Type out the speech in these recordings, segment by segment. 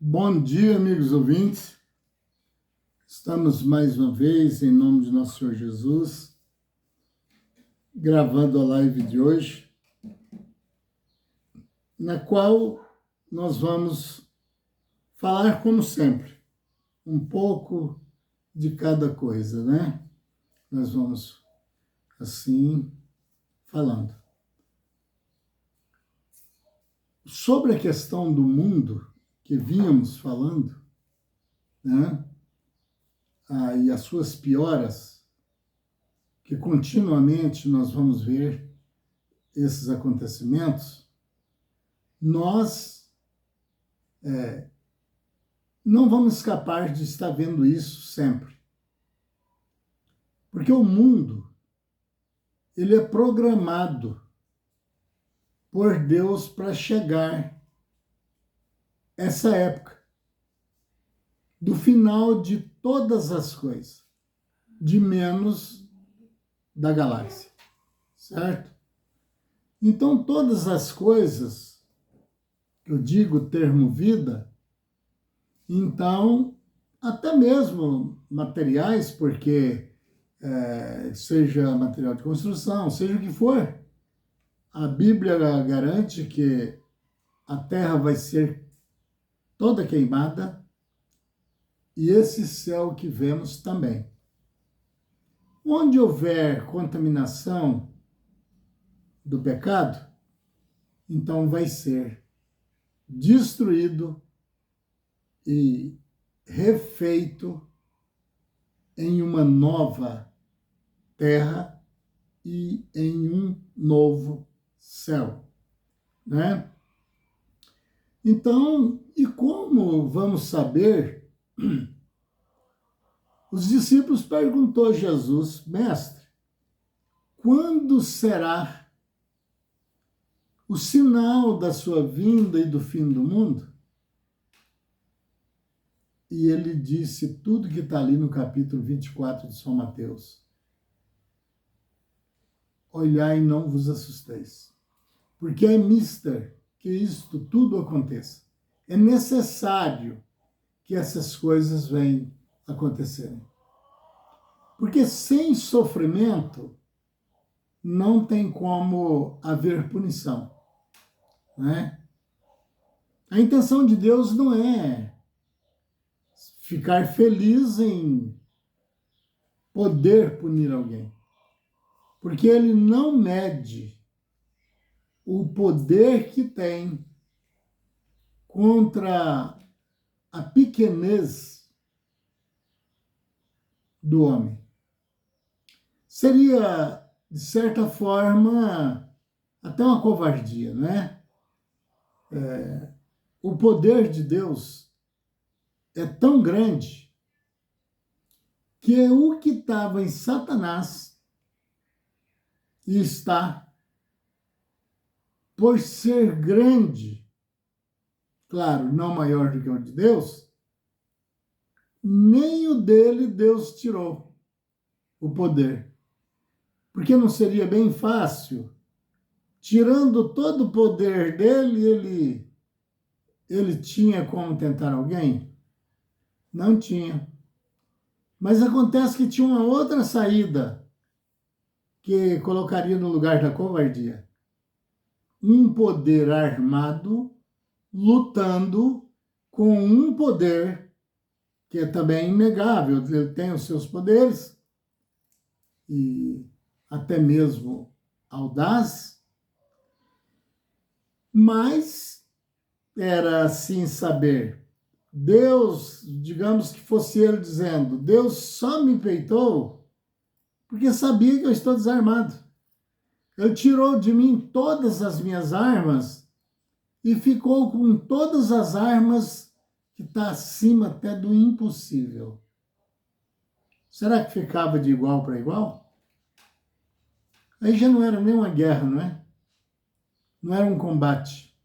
Bom dia, amigos ouvintes. Estamos mais uma vez, em nome de nosso Senhor Jesus, gravando a live de hoje, na qual nós vamos falar, como sempre, um pouco de cada coisa, né? Nós vamos, assim, falando. Sobre a questão do mundo que vínhamos falando, né? E as suas pioras, que continuamente nós vamos ver esses acontecimentos, nós não vamos escapar de estar vendo isso sempre. Porque o mundo, ele é programado por Deus para chegar essa época do final de todas as coisas, de menos da galáxia, certo? Então, todas as coisas, eu digo o termo vida, então, até mesmo materiais, porque seja material de construção, seja o que for, a Bíblia garante que a terra vai ser toda queimada e esse céu que vemos também. Onde houver contaminação do pecado, então vai ser destruído e refeito em uma nova terra e em um novo céu, né? Então, e como vamos saber? Os discípulos perguntou a Jesus: Mestre, quando será o sinal da sua vinda e do fim do mundo? E ele disse tudo que está ali no capítulo 24 de São Mateus. Olhai e não vos assusteis, porque é mister que isto tudo aconteça. É necessário que essas coisas venham acontecerem. Porque sem sofrimento não tem como haver punição, né? A intenção de Deus não é ficar feliz em poder punir alguém, porque ele não mede o poder que tem contra a pequenez do homem. Seria, de certa forma, até uma covardia, né? O poder de Deus é tão grande que o que estava em Satanás e está, por ser grande, claro, não maior do que o de Deus, nem o dele Deus tirou o poder. Porque não seria bem fácil, tirando todo o poder dele, ele tinha como tentar alguém? Não tinha. Mas acontece que tinha uma outra saída que colocaria no lugar da covardia. Um poder armado lutando com um poder que é também inegável. Ele tem os seus poderes e até mesmo audaz, mas era assim saber. Deus, digamos que fosse ele dizendo, Deus só me peitou porque sabia que eu estou desarmado. Ele tirou de mim todas as minhas armas e ficou com todas as armas que está acima até do impossível. Será que ficava de igual para igual? Aí já não era nem uma guerra, não é? Não era um combate.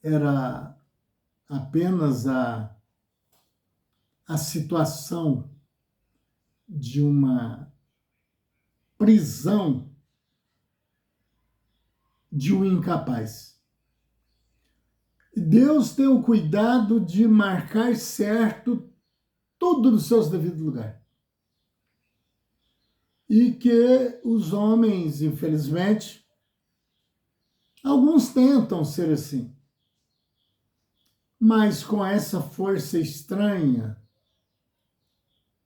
Era apenas a situação de uma prisão de um incapaz. Deus tem o cuidado de marcar certo tudo nos seus devidos lugares. E que os homens, infelizmente, alguns tentam ser assim, mas com essa força estranha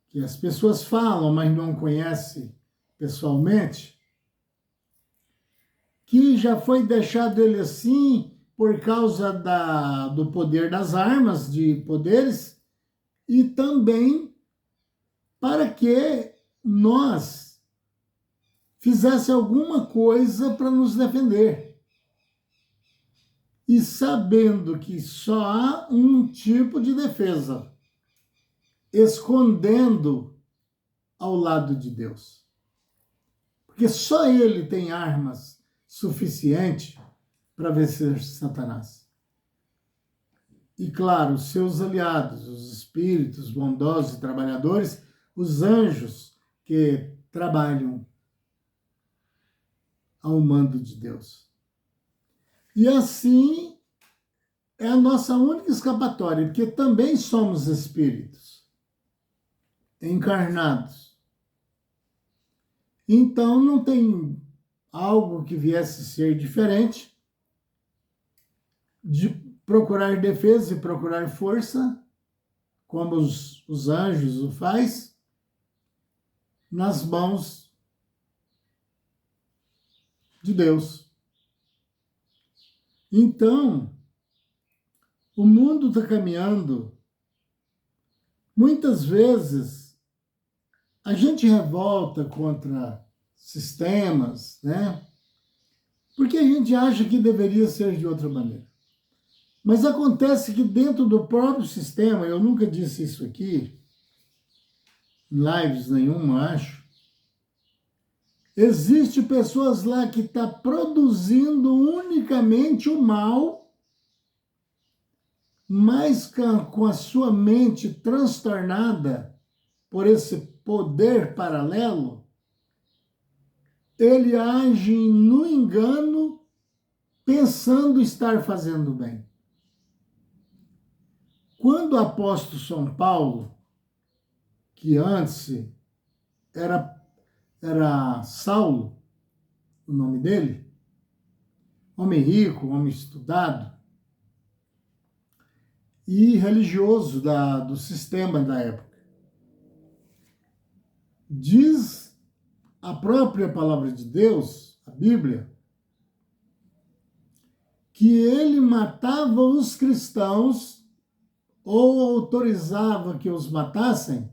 que as pessoas falam, mas não conhecem pessoalmente, que já foi deixado ele assim por causa do poder das armas, de poderes, e também para que nós fizesse alguma coisa para nos defender. E sabendo que só há um tipo de defesa, escondendo ao lado de Deus. Porque só ele tem armas suficientes para vencer Satanás. E claro, seus aliados, os espíritos bondosos e trabalhadores, os anjos que trabalham ao mando de Deus. E assim é a nossa única escapatória, porque também somos espíritos encarnados. Então não tem algo que viesse ser diferente de procurar defesa e procurar força, como os anjos o faz, nas mãos de Deus. Então, o mundo está caminhando. Muitas vezes, a gente revolta contra sistemas, né? Porque a gente acha que deveria ser de outra maneira. Mas acontece que dentro do próprio sistema, eu nunca disse isso aqui, em lives nenhuma, acho, existe pessoas lá que estão produzindo unicamente o mal, mas com a sua mente transtornada por esse poder paralelo, ele age no engano, pensando estar fazendo bem. Quando o apóstolo São Paulo, que antes era Saulo, o nome dele, homem rico, homem estudado e religioso do sistema da época, diz a própria palavra de Deus, a Bíblia, que ele matava os cristãos ou autorizava que os matassem,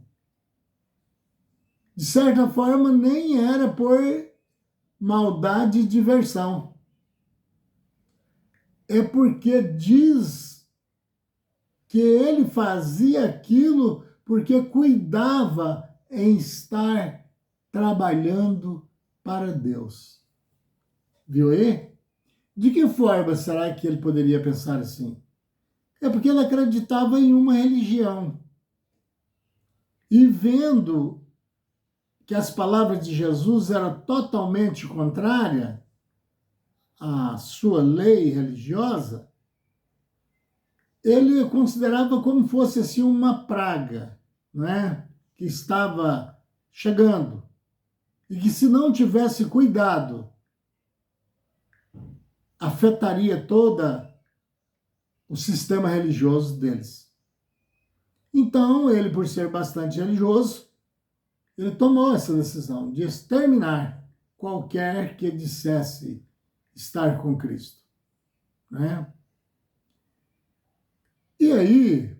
de certa forma nem era por maldade e diversão. É porque diz que ele fazia aquilo porque cuidava em estar trabalhando para Deus. Viu aí? De que forma será que ele poderia pensar assim? É porque ele acreditava em uma religião. E vendo que as palavras de Jesus eram totalmente contrárias à sua lei religiosa, ele considerava como fosse assim uma praga, né, que estava chegando e que se não tivesse cuidado, afetaria toda o sistema religioso deles. Então, ele, por ser bastante religioso, ele tomou essa decisão de exterminar qualquer que dissesse estar com Cristo, né? E aí,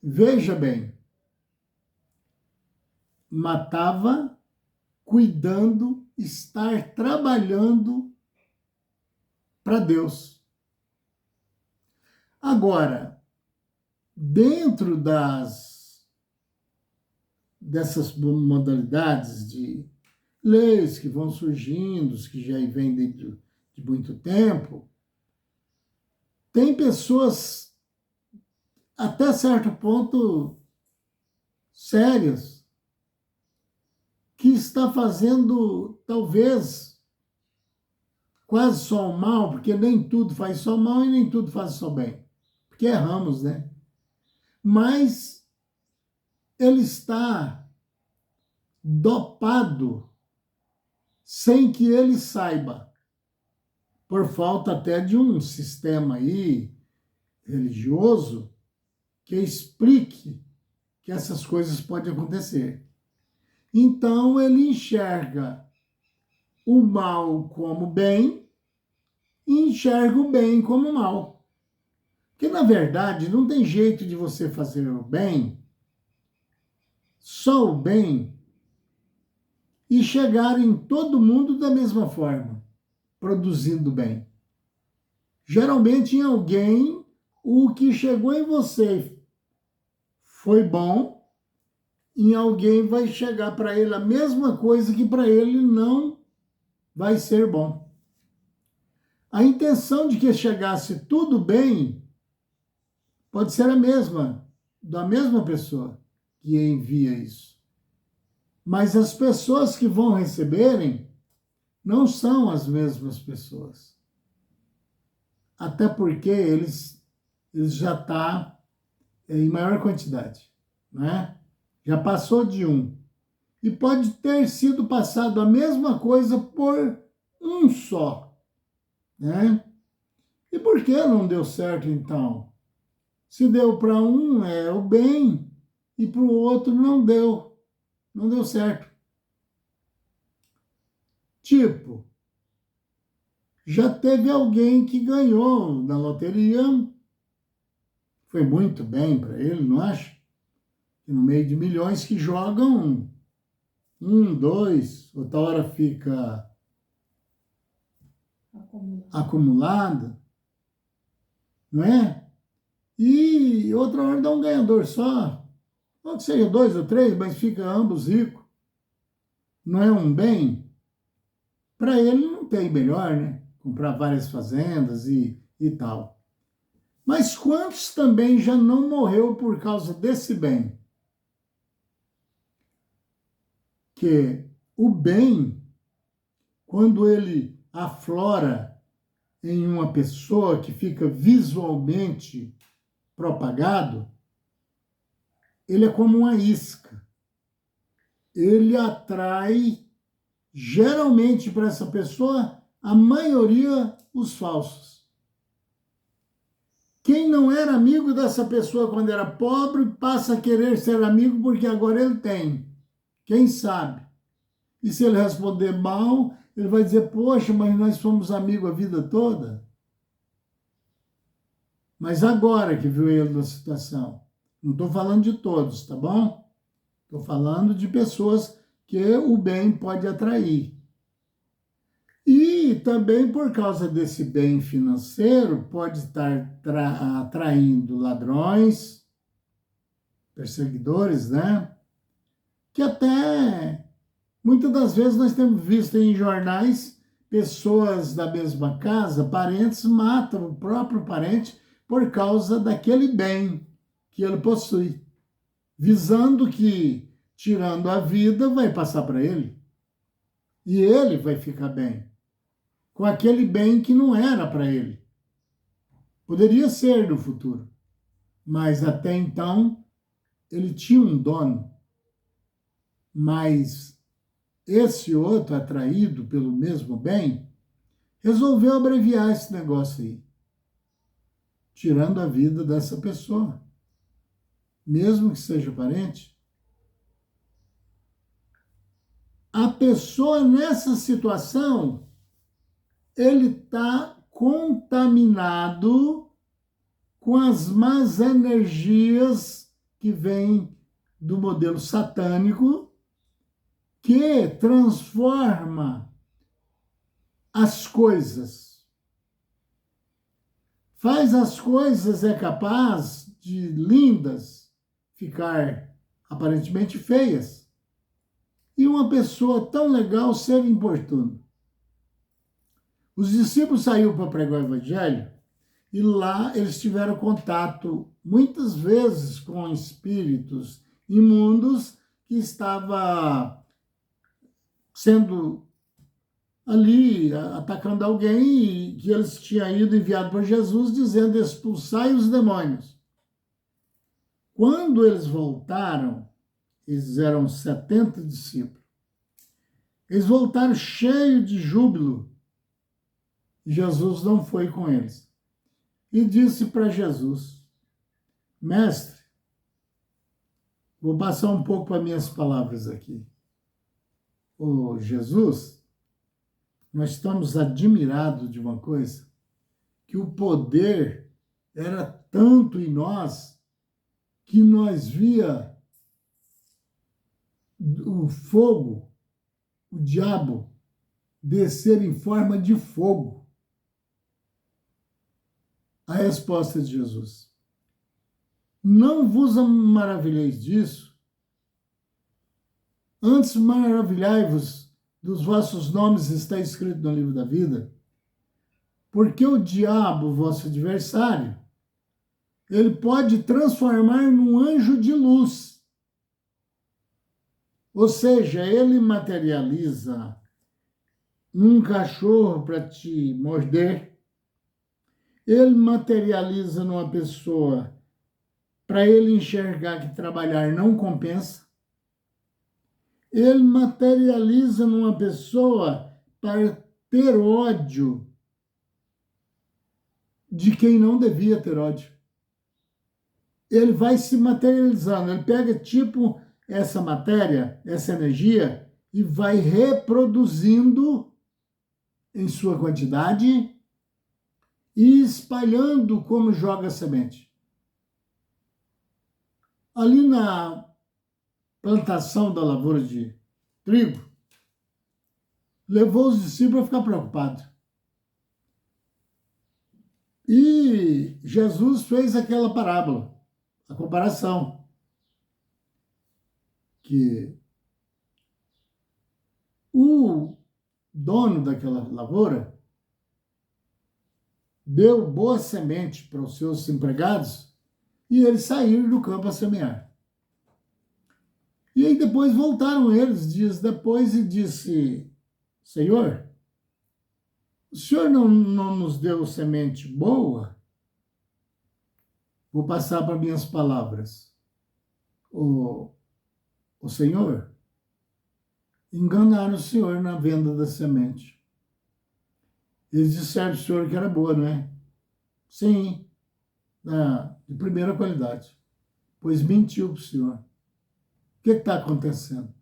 veja bem, matava cuidando, estar trabalhando para Deus. Agora, dentro dessas modalidades de leis que vão surgindo, que já vêm de muito tempo, tem pessoas, até certo ponto, sérias, que está fazendo, talvez, quase só o mal, porque nem tudo faz só mal e nem tudo faz só bem. Porque erramos, né? Mas ele está dopado sem que ele saiba, por falta até de um sistema aí religioso que explique que essas coisas podem acontecer. Então ele enxerga o mal como bem e enxerga o bem como mal. Porque, na verdade, não tem jeito de você fazer o bem, só o bem, e chegar em todo mundo da mesma forma, produzindo bem. Geralmente, em alguém, o que chegou em você foi bom, em alguém vai chegar para ele a mesma coisa que para ele não vai ser bom. A intenção de que chegasse tudo bem pode ser a mesma, da mesma pessoa que envia isso. Mas as pessoas que vão receberem não são as mesmas pessoas. Até porque eles já estão em maior quantidade, né? Já passou de um. E pode ter sido passado a mesma coisa por um só, né? E por que não deu certo, então? Se deu para um, é o bem, e para o outro não deu. Não deu certo. Tipo, já teve alguém que ganhou na loteria, foi muito bem para ele, não acha? E no meio de milhões que jogam, dois, outra hora fica acumulado, não é? E outra hora dá um ganhador só, ou que seja dois ou três, mas fica ambos ricos. Não é um bem? Para ele não tem melhor, né? Comprar várias fazendas e tal. Mas quantos também já não morreu por causa desse bem? Que o bem, quando ele aflora em uma pessoa que fica visualmente propagado, ele é como uma isca. Ele atrai, geralmente, para essa pessoa, a maioria, os falsos. Quem não era amigo dessa pessoa quando era pobre, passa a querer ser amigo porque agora ele tem. Quem sabe? E se ele responder mal, ele vai dizer, poxa, mas nós fomos amigos a vida toda. Mas agora que viu ele na situação. Não estou falando de todos, tá bom? Estou falando de pessoas que o bem pode atrair. E também por causa desse bem financeiro, pode estar atraindo ladrões, perseguidores, né? Que até, muitas das vezes, nós temos visto em jornais pessoas da mesma casa, parentes, matam o próprio parente por causa daquele bem que ele possui, visando que, tirando a vida, vai passar para ele. E ele vai ficar bem, com aquele bem que não era para ele. Poderia ser no futuro, mas até então ele tinha um dono. Mas esse outro, atraído pelo mesmo bem, resolveu abreviar esse negócio aí, tirando a vida dessa pessoa, mesmo que seja parente. A pessoa nessa situação, ele está contaminado com as más energias que vêm do modelo satânico, que transforma as coisas. Faz as coisas, é capaz de lindas ficar aparentemente feias. E uma pessoa tão legal ser importuno. Os discípulos saíram para pregar o evangelho e lá eles tiveram contato muitas vezes com espíritos imundos que estavam sendo ali atacando alguém que eles tinham ido enviado por Jesus, dizendo: expulsai os demônios. Quando eles voltaram, eles eram 70 discípulos, eles voltaram cheios de júbilo. Jesus não foi com eles. E disse para Jesus: mestre, vou passar um pouco para minhas palavras aqui. Ô Jesus, nós estamos admirados de uma coisa, que o poder era tanto em nós que nós via o fogo, o diabo, descer em forma de fogo. A resposta de Jesus: não vos maravilheis disso, antes maravilhai-vos dos vossos nomes, está escrito no livro da vida, porque o diabo, vosso adversário, ele pode transformar num anjo de luz. Ou seja, ele materializa num cachorro para te morder, ele materializa numa pessoa para ele enxergar que trabalhar não compensa, ele materializa numa pessoa para ter ódio de quem não devia ter ódio. Ele vai se materializando, ele pega tipo essa matéria, essa energia, e vai reproduzindo em sua quantidade e espalhando como joga a semente. Ali na plantação da lavoura de trigo, levou os discípulos a ficar preocupados. E Jesus fez aquela parábola, a comparação, que o dono daquela lavoura deu boa semente para os seus empregados e eles saíram do campo a semear. E aí depois voltaram eles, dias depois, e disse: Senhor, o Senhor não nos deu semente boa? Vou passar para minhas palavras. O Senhor, enganaram o Senhor na venda da semente. Eles disseram ao Senhor que era boa, não é? Sim, de primeira qualidade. Pois mentiu para o Senhor. O que está acontecendo?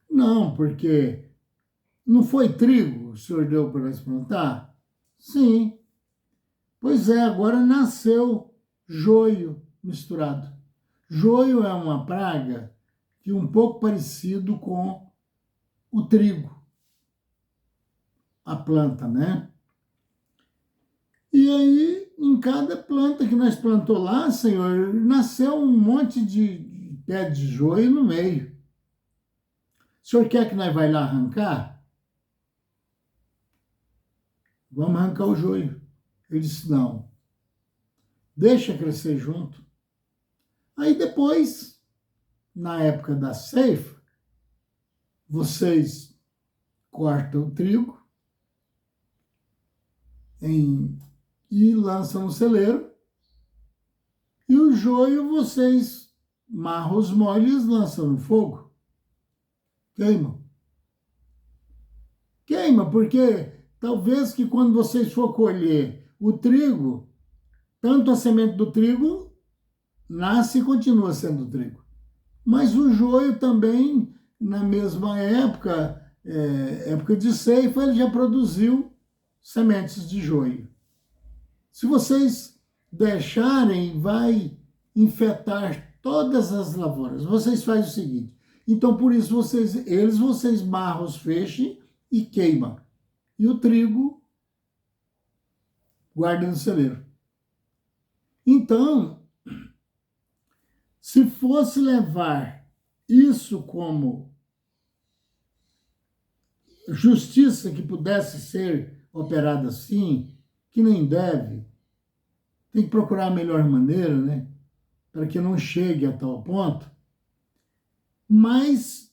Não, porque não foi trigo o Senhor deu para nós plantar? Sim. Pois é, agora nasceu joio misturado. Joio é uma praga que é um pouco parecido com o trigo, a planta, né? E aí, em cada planta que nós plantou lá, Senhor, nasceu um monte de pé de joio no meio. O Senhor quer que nós vai lá arrancar? Vamos arrancar o joio. Ele disse: não, deixa crescer junto. Aí depois, na época da ceifa, vocês cortam o trigo e lançam no celeiro, e o joio vocês marram os molhos e lançam no fogo. Queimam. Queima, porque talvez que quando vocês for colher o trigo, tanto a semente do trigo nasce e continua sendo trigo. Mas o joio também, na mesma época, época de ceifa, ele já produziu sementes de joio. Se vocês deixarem, vai infectar todas as lavouras. Vocês fazem o seguinte: então por isso vocês marram os feixes e queimam. E o trigo guarda no celeiro. Então, se fosse levar isso como justiça que pudesse ser operada assim, que nem deve, tem que procurar a melhor maneira, né? Para que não chegue a tal ponto. Mas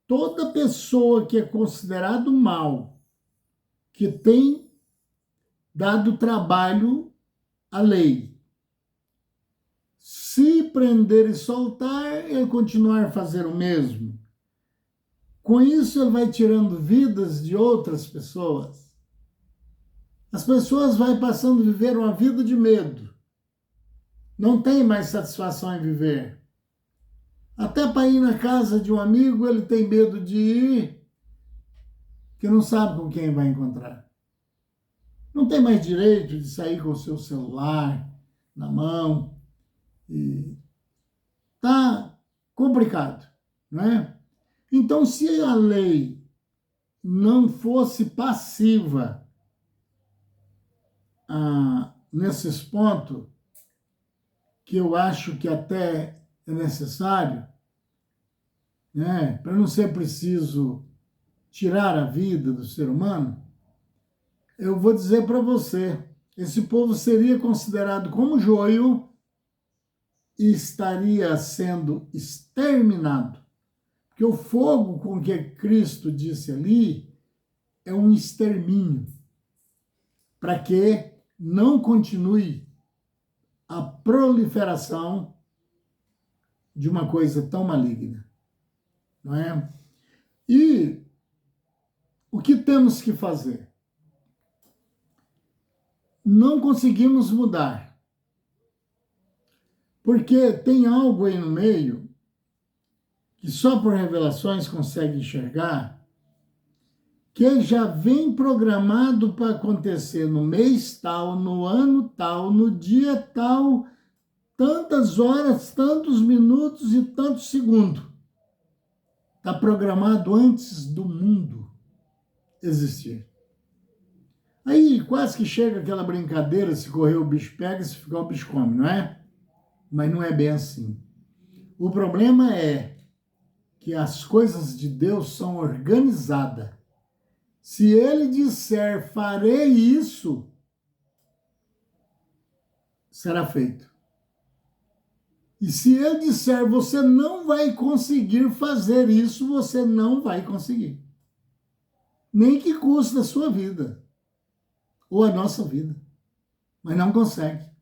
toda pessoa que é considerado mal que tem dado trabalho à lei. Se prender e soltar, ele continuar a fazer o mesmo. Com isso, ele vai tirando vidas de outras pessoas. As pessoas vão passando a viver uma vida de medo. Não tem mais satisfação em viver. Até para ir na casa de um amigo, ele tem medo de ir, que não sabe com quem vai encontrar. Não tem mais direito de sair com o seu celular na mão. E tá complicado, não é? Então, se a lei não fosse passiva nesses pontos, que eu acho que até é necessário, né, para não ser preciso tirar a vida do ser humano, eu vou dizer para você, esse povo seria considerado como joio e estaria sendo exterminado. Porque o fogo com que Cristo disse ali é um extermínio, para que não continue a proliferação de uma coisa tão maligna, não é? E o que temos que fazer? Não conseguimos mudar, porque tem algo aí no meio que só por revelações consegue enxergar, que já vem programado para acontecer no mês tal, no ano tal, no dia tal, tantas horas, tantos minutos e tantos segundos. Está programado antes do mundo existir. Aí quase que chega aquela brincadeira, se correr o bicho pega, se ficar o bicho come, não é? Mas não é bem assim. O problema é que as coisas de Deus são organizadas. Se ele disser, farei isso, será feito. E se ele disser, você não vai conseguir fazer isso, você não vai conseguir. Nem que custe a sua vida, ou a nossa vida. Mas não consegue.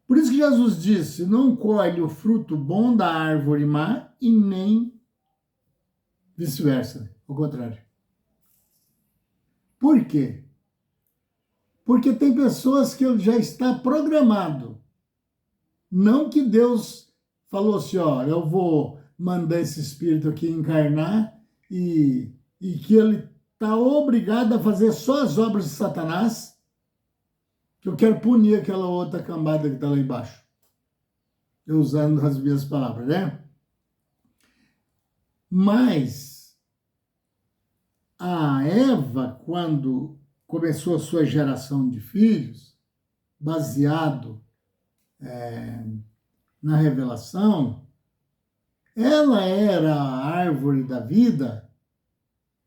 Por isso que Jesus disse, não colhe o fruto bom da árvore má e nem vice-versa, ao contrário. Por quê? Porque tem pessoas que já está programado. Não que Deus falou assim, ó, eu vou mandar esse espírito aqui encarnar e que ele está obrigado a fazer só as obras de Satanás, que eu quero punir aquela outra cambada que está lá embaixo. Eu usando as minhas palavras, né? Mas a Eva, quando começou a sua geração de filhos, baseado na revelação, ela era a árvore da vida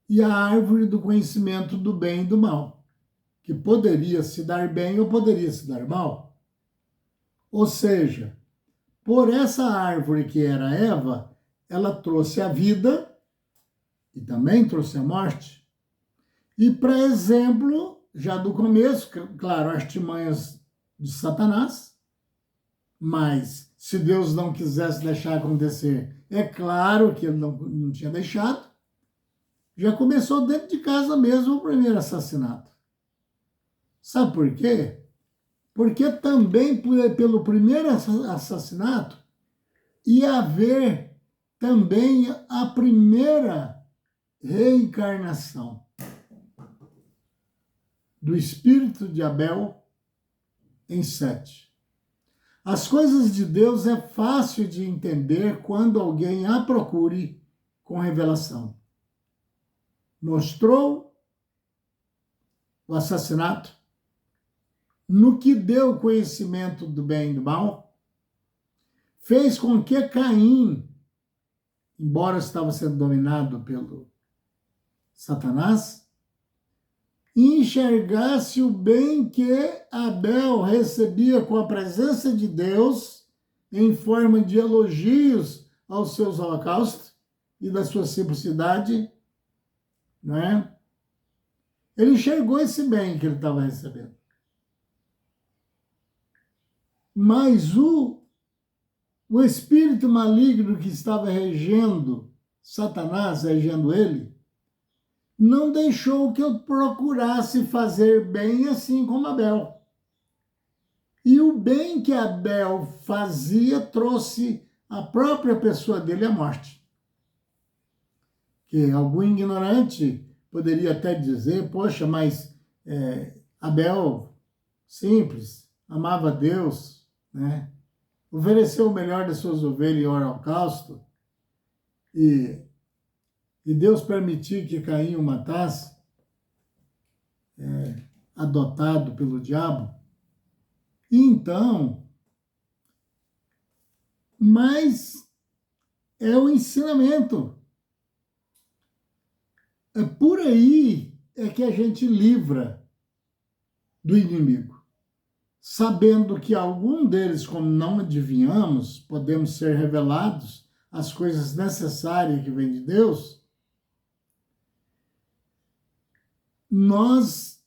e a árvore do conhecimento do bem e do mal, que poderia se dar bem ou poderia se dar mal. Ou seja, por essa árvore que era Eva, ela trouxe a vida e também trouxe a morte. E, para exemplo, já do começo, claro, artimanhas de Satanás, mas se Deus não quisesse deixar acontecer, é claro que ele não tinha deixado, já começou dentro de casa mesmo o primeiro assassinato. Sabe por quê? Porque também pelo primeiro assassinato ia haver também a primeira reencarnação do espírito de Abel em Sete. As coisas de Deus é fácil de entender quando alguém a procure com revelação. Mostrou o assassinato, no que deu conhecimento do bem e do mal, fez com que Caim, embora estava sendo dominado pelo Satanás, enxergasse o bem que Abel recebia com a presença de Deus em forma de elogios aos seus holocaustos e da sua simplicidade, não é? Ele enxergou esse bem que ele estava recebendo. Mas o espírito maligno que estava regendo Satanás, regendo ele, não deixou que eu procurasse fazer bem assim como Abel. E o bem que Abel fazia trouxe a própria pessoa dele à morte. Que algum ignorante poderia até dizer, poxa, mas Abel, simples, amava Deus, né? Ofereceu o melhor das suas ovelhas em holocausto, e Deus permitiu que Caim o matasse, adotado pelo diabo. E então, mas é o ensinamento. É por aí é que a gente livra do inimigo. Sabendo que algum deles, como não adivinhamos, podemos ser revelados as coisas necessárias que vêm de Deus, nós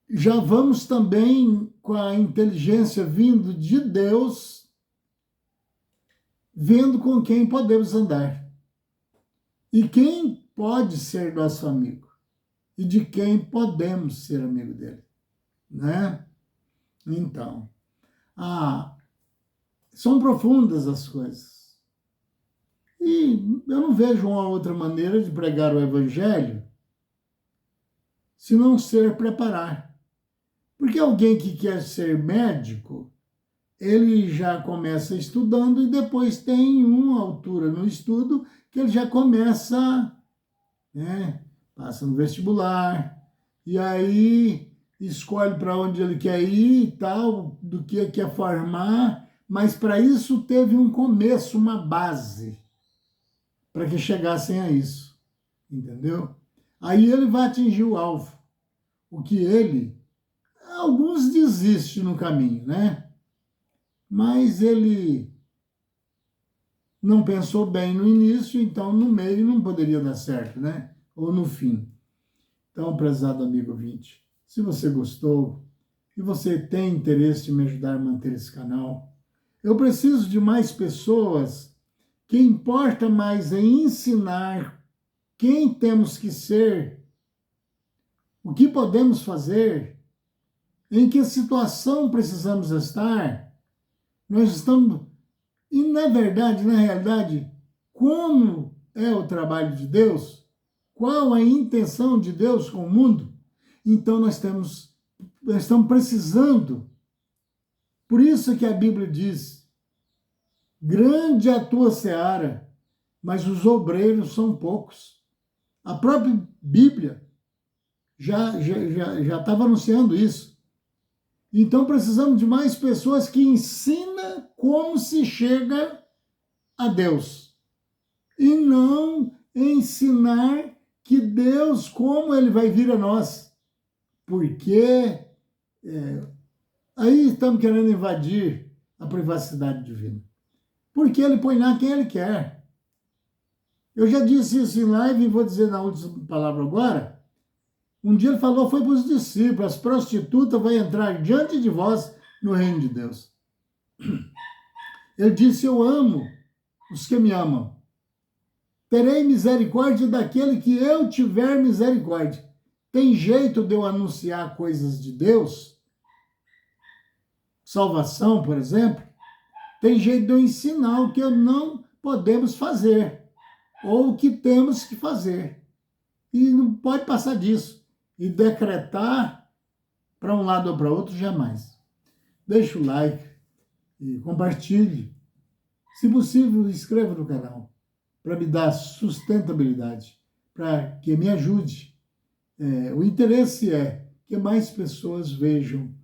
já vamos também com a inteligência vindo de Deus, vendo com quem podemos andar. E quem pode ser nosso amigo. E de quem podemos ser amigo dele. Né? Então, são profundas as coisas. E eu não vejo uma outra maneira de pregar o evangelho se não ser preparar. Porque alguém que quer ser médico, ele já começa estudando e depois tem uma altura no estudo que ele já começa, né, passa no vestibular, e aí escolhe para onde ele quer ir e tal, do que quer formar, mas para isso teve um começo, uma base, para que chegassem a isso, entendeu? Aí ele vai atingir o alvo, o que alguns desistem no caminho, né? Mas ele não pensou bem no início, então no meio não poderia dar certo, né? Ou no fim. Então, prezado amigo ouvinte, se você gostou e você tem interesse em me ajudar a manter esse canal, eu preciso de mais pessoas que importa mais em ensinar quem temos que ser, o que podemos fazer, em que situação precisamos estar. Nós estamos... E, na verdade, na realidade, como é o trabalho de Deus? Qual a intenção de Deus com o mundo? Então, nós estamos precisando. Por isso que a Bíblia diz, grande é a tua seara, mas os obreiros são poucos. A própria Bíblia já estava anunciando isso. Então, precisamos de mais pessoas que ensinam como se chega a Deus. E não ensinar que Deus, como ele vai vir a nós. Porque aí estamos querendo invadir a privacidade divina. Porque ele põe lá quem ele quer. Eu já disse isso em live e vou dizer na última palavra agora. Um dia ele falou, foi para os discípulos, as prostitutas vão entrar diante de vós no reino de Deus. Ele disse, eu amo os que me amam. Terei misericórdia daquele que eu tiver misericórdia. Tem jeito de eu anunciar coisas de Deus? Salvação, por exemplo. Tem jeito de eu ensinar o que não podemos fazer. Ou o que temos que fazer. E não pode passar disso. E decretar para um lado ou para outro, jamais. Deixe o like e compartilhe. Se possível, inscreva no canal para me dar sustentabilidade, para que me ajude. O interesse é que mais pessoas vejam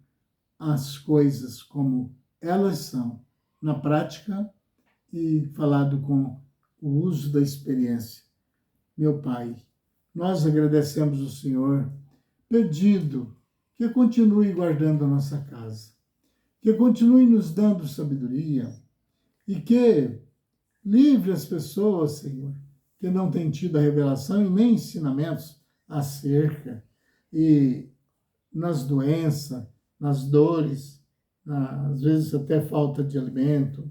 as coisas como elas são, na prática e falado com o uso da experiência. Meu Pai, nós agradecemos o Senhor, pedindo que continue guardando a nossa casa, que continue nos dando sabedoria e que livre as pessoas, Senhor, que não têm tido a revelação e nem ensinamentos acerca e nas doenças, nas dores, às vezes até falta de alimento,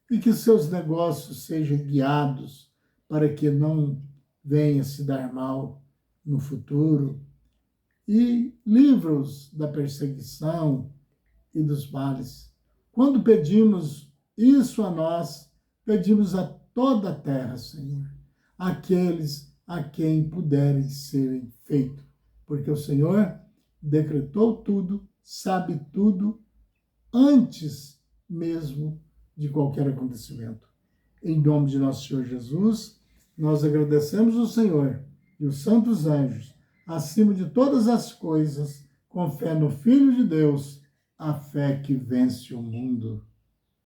e que seus negócios sejam guiados para que não venha se dar mal no futuro, e livra-os da perseguição e dos males. Quando pedimos isso a nós, pedimos a toda a terra, Senhor, aqueles a quem puderem serem feitos, porque o Senhor decretou tudo, sabe tudo, antes mesmo de qualquer acontecimento. Em nome de nosso Senhor Jesus, nós agradecemos o Senhor e os santos anjos, acima de todas as coisas, com fé no Filho de Deus, a fé que vence o mundo.